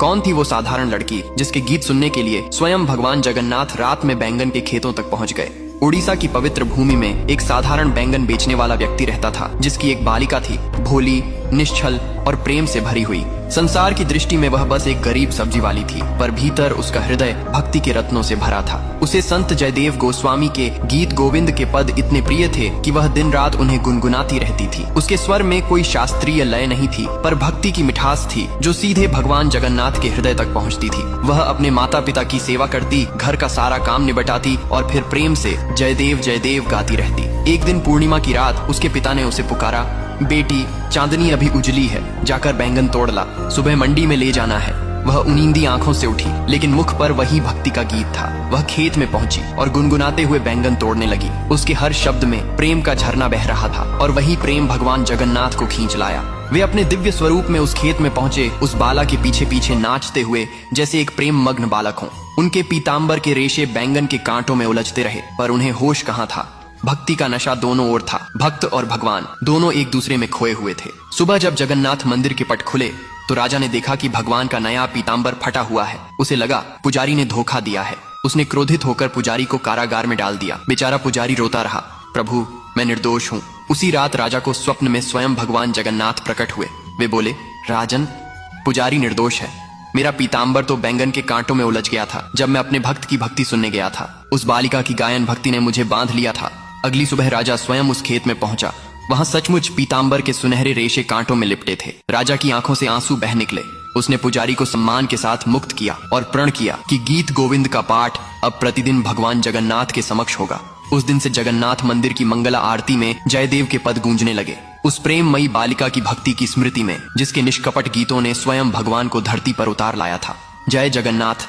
कौन थी वो साधारण लड़की जिसके गीत सुनने के लिए स्वयं भगवान जगन्नाथ रात में बैंगन के खेतों तक पहुंच गए। उड़ीसा की पवित्र भूमि में एक साधारण बैंगन बेचने वाला व्यक्ति रहता था, जिसकी एक बालिका थी, भोली, निश्छल और प्रेम से भरी हुई। संसार की दृष्टि में वह बस एक गरीब सब्जी वाली थी, पर भीतर उसका हृदय भक्ति के रत्नों से भरा था। उसे संत जयदेव गोस्वामी के गीत गोविंद के पद इतने प्रिय थे कि वह दिन रात उन्हें गुनगुनाती रहती थी। उसके स्वर में कोई शास्त्रीय लय नहीं थी, पर भक्ति की मिठास थी जो सीधे भगवान जगन्नाथ के हृदय तक पहुंचती थी। वह अपने माता पिता की सेवा करती, घर का सारा काम निपटाती और फिर प्रेम से जयदेव जयदेव गाती रहती। एक दिन पूर्णिमा की रात उसके पिता ने उसे पुकारा, बेटी, चांदनी अभी उजली है, जाकर बैंगन तोड़ ला, सुबह मंडी में ले जाना है। वह उनींदी आंखों से उठी, लेकिन मुख पर वही भक्ति का गीत था। वह खेत में पहुंची और गुनगुनाते हुए बैंगन तोड़ने लगी। उसके हर शब्द में प्रेम का झरना बह रहा था और वही प्रेम भगवान जगन्नाथ को खींच लाया। वे अपने दिव्य स्वरूप में उस खेत में पहुंचे, उस बाला के पीछे पीछे नाचते हुए जैसे एक प्रेम मग्न बालक हो। उनके पीताम्बर के रेशे बैंगन के कांटों में उलझते रहे, पर उन्हें होश कहाँ था। भक्ति का नशा दोनों ओर था। भक्त और भगवान दोनों एक दूसरे में खोए हुए थे। सुबह जब जगन्नाथ मंदिर के पट खुले तो राजा ने देखा कि भगवान का नया पीताम्बर फटा हुआ है। उसे लगा पुजारी ने धोखा दिया है। उसने क्रोधित होकर पुजारी को कारागार में डाल दिया। बेचारा पुजारी रोता रहा, प्रभु, मैं निर्दोष हूँ। उसी रात राजा को स्वप्न में स्वयं भगवान जगन्नाथ प्रकट हुए। वे बोले, राजन, पुजारी निर्दोष है। मेरा पीताम्बर तो बैंगन के कांटों में उलझ गया था जब मैं अपने भक्त की भक्ति सुनने गया था। उस बालिका की गायन भक्ति ने मुझे बांध लिया था। अगली सुबह राजा स्वयं उस खेत में पहुंचा। वहां सचमुच पीताम्बर के सुनहरे रेशे कांटों में लिपटे थे। राजा की आंखों से आंसू बह निकले। उसने पुजारी को सम्मान के साथ मुक्त किया और प्रण किया कि गीत गोविंद का पाठ अब प्रतिदिन भगवान जगन्नाथ के समक्ष होगा। उस दिन से जगन्नाथ मंदिर की मंगला आरती में जयदेव के पद गूंजने लगे। उस प्रेममयी बालिका की भक्ति की स्मृति में, जिसके निष्कपट गीतों ने स्वयं भगवान को धरती पर उतार लाया था। जय जगन्नाथ।